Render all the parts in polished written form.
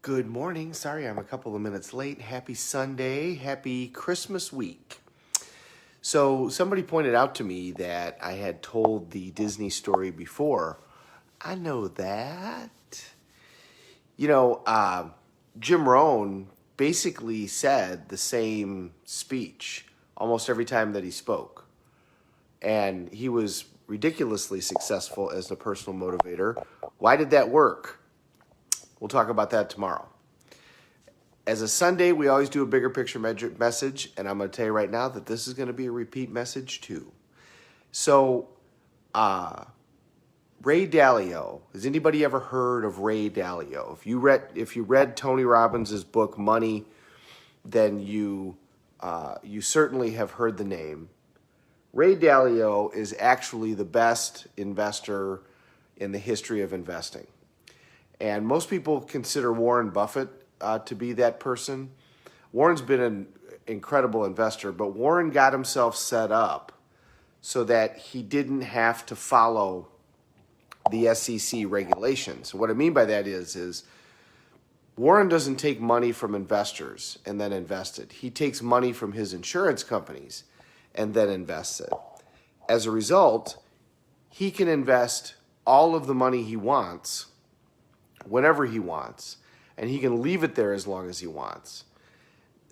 Good morning. Sorry, I'm a couple of minutes late. Happy Sunday. Happy Christmas week. So, somebody pointed out to me that I had told the Disney story before. I know that. You know, Jim Rohn basically said the same speech almost every time that he spoke. And he was ridiculously successful as a personal motivator. Why did that work? We'll talk about that tomorrow. As a Sunday, we always do a bigger picture message, and I'm going to tell you right now that this is going to be a repeat message too. So, Ray Dalio. Has anybody ever heard of Ray Dalio? If you read Tony Robbins' book Money, then you certainly have heard the name. Ray Dalio is actually the best investor in the history of investing. And most people consider Warren Buffett to be that person. Warren's been an incredible investor, but Warren got himself set up so that he didn't have to follow the SEC regulations. What I mean by that is Warren doesn't take money from investors and then invest it. He takes money from his insurance companies and then invests it. As a result, he can invest all of the money he wants whenever he wants, and he can leave it there as long as he wants.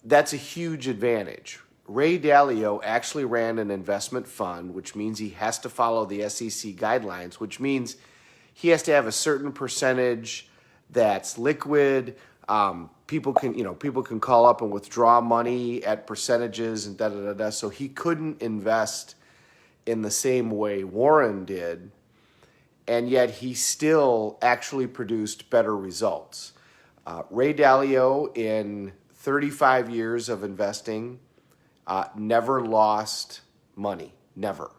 That's a huge advantage. Ray Dalio actually ran an investment fund, which means he has to follow the SEC guidelines, which means he has to have a certain percentage that's liquid. People can call up and withdraw money at percentages and da-da-da-da. So he couldn't invest in the same way Warren did, and yet he still actually produced better results. Ray Dalio, in 35 years of investing, never lost money. Never.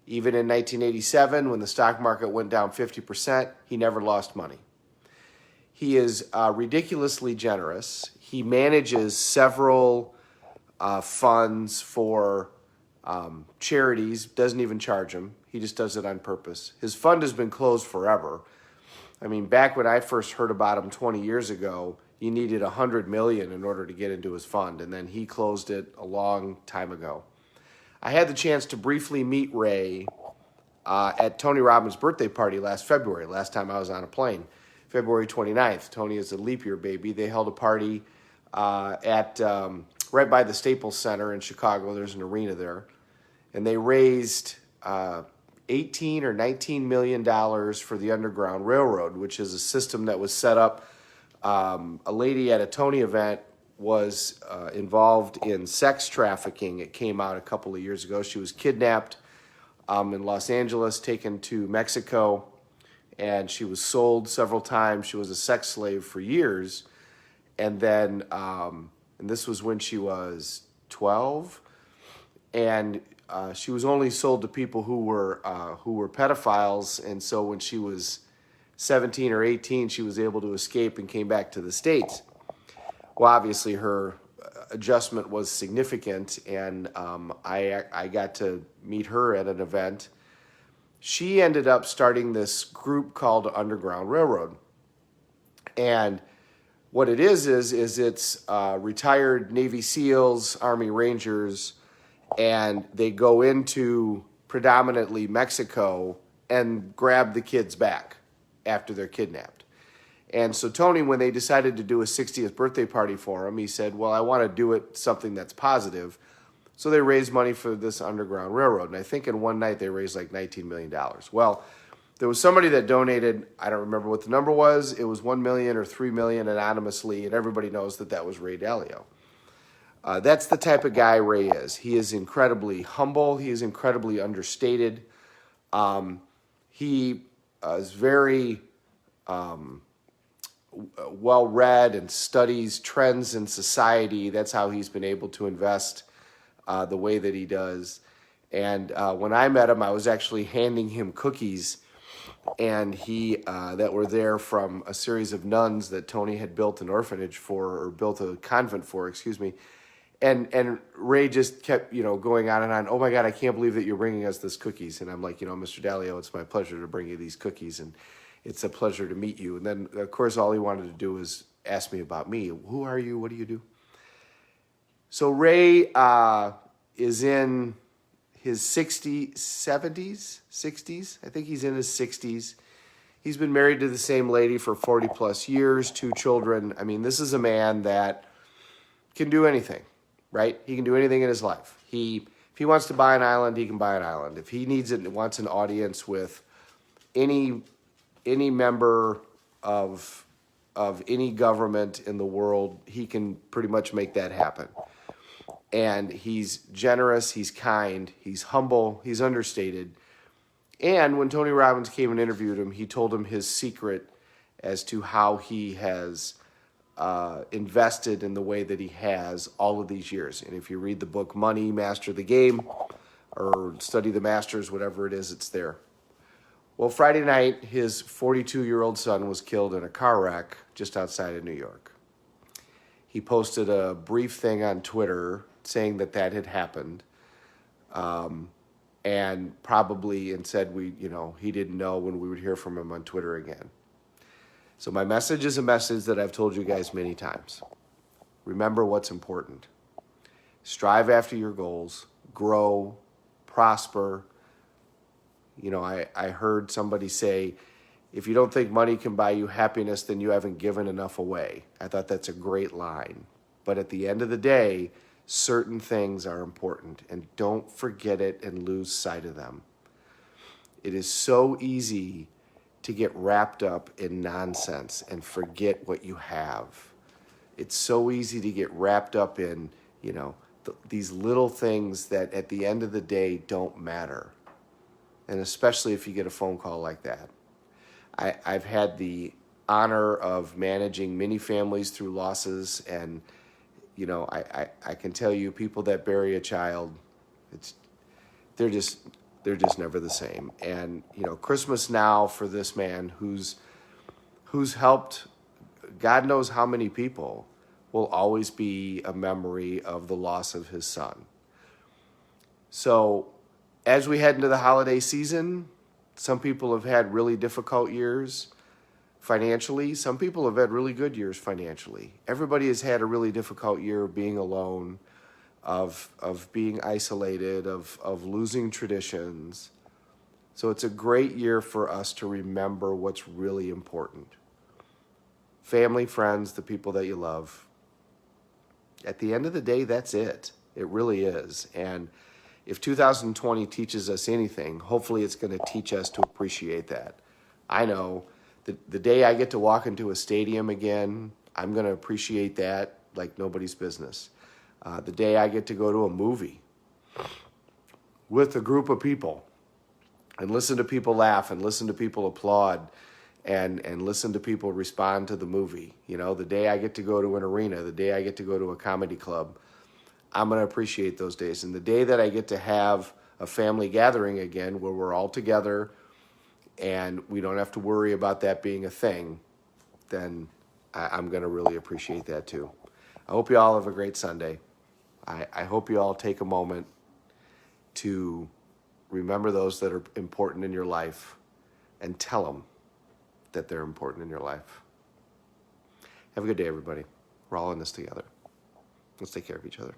Even in 1987, when the stock market went down 50%, he never lost money. He is ridiculously generous. He manages several funds for charities, doesn't even charge them. He just does it on purpose. His fund has been closed forever. I mean, back when I first heard about him 20 years ago, he needed $100 million in order to get into his fund, and then he closed it a long time ago. I had the chance to briefly meet Ray at Tony Robbins' birthday party last February, last time I was on a plane, February 29th. Tony is a leap year baby. They held a party at right by the Staples Center in Chicago. There's an arena there. And they raised $18 or $19 million for the Underground Railroad, which is a system that was set up. A lady at a Tony event was involved in sex trafficking. It came out a couple of years ago. She was kidnapped in Los Angeles, taken to Mexico, and she was sold several times. She was a sex slave for years. And then, and this was when she was 12, and she was only sold to people who were pedophiles, and so when she was 17 or 18, she was able to escape and came back to the States. Well, obviously her adjustment was significant, and I got to meet her at an event. She ended up starting this group called Underground Railroad, and what it is it's retired Navy SEALs, Army Rangers, and they go into predominantly Mexico and grab the kids back after they're kidnapped. And so Tony, when they decided to do a 60th birthday party for him, he said, well, I want to do it something that's positive. So they raised money for this Underground Railroad. And I think in one night they raised like $19 million. Well, there was somebody that donated, I don't remember what the number was. It was $1 million or $3 million anonymously, and everybody knows that was Ray Dalio. That's the type of guy Ray is. He is incredibly humble. He is incredibly understated. He is very well-read and studies trends in society. That's how he's been able to invest the way that he does. And when I met him, I was actually handing him cookies, and he that were there from a series of nuns that Tony had built an orphanage for, or built a convent for, excuse me. And Ray just kept, going on and on. Oh my God, I can't believe that you're bringing us this cookies. And I'm like, Mr. Dalio, it's my pleasure to bring you these cookies. And It's a pleasure to meet you. And then, of course, all he wanted to do was ask me about me. Who are you? What do you do? So Ray is in his 60s. I think he's in his 60s. He's been married to the same lady for 40 plus years, 2 children. I mean, this is a man that can do anything, right? He can do anything in his life. If he wants to buy an island, he can buy an island. If he wants an audience with any member of any government in the world, he can pretty much make that happen. And he's generous, he's kind, he's humble, he's understated. And when Tony Robbins came and interviewed him, he told him his secret as to how he has invested in the way that he has all of these years. And if you read the book Money, Master the Game, or Study the Masters, whatever it is, it's there. Well, Friday night, his 42-year-old son was killed in a car wreck just outside of New York. He posted a brief thing on Twitter saying that had happened, and said he didn't know when we would hear from him on Twitter again. So my message is a message that I've told you guys many times. Remember what's important. Strive after your goals, grow, prosper. I heard somebody say, if you don't think money can buy you happiness, then you haven't given enough away. I thought that's a great line. But at the end of the day, certain things are important, and don't forget it and lose sight of them. It is so easy to get wrapped up in nonsense and forget what you have. It's so easy to get wrapped up in, these little things that at the end of the day don't matter. And especially if you get a phone call like that. I've had the honor of managing many families through losses, and I can tell you, people that bury a child, they're just never the same. And Christmas now for this man who's helped God knows how many people will always be a memory of the loss of his son. So as we head into the holiday season, some people have had really difficult years financially. Some people have had really good years financially. Everybody has had a really difficult year of being alone, of being isolated, of losing traditions. So it's a great year for us to remember what's really important. Family, friends, the people that you love. At the end of the day, that's it. It really is. And if 2020 teaches us anything, hopefully it's going to teach us to appreciate that. I know the day I get to walk into a stadium again, I'm going to appreciate that like nobody's business. The day I get to go to a movie with a group of people and listen to people laugh and listen to people applaud and listen to people respond to the movie. The day I get to go to an arena, the day I get to go to a comedy club, I'm going to appreciate those days. And the day that I get to have a family gathering again where we're all together and we don't have to worry about that being a thing, then I'm going to really appreciate that too. I hope you all have a great Sunday. I hope you all take a moment to remember those that are important in your life and tell them that they're important in your life. Have a good day, everybody. We're all in this together. Let's take care of each other.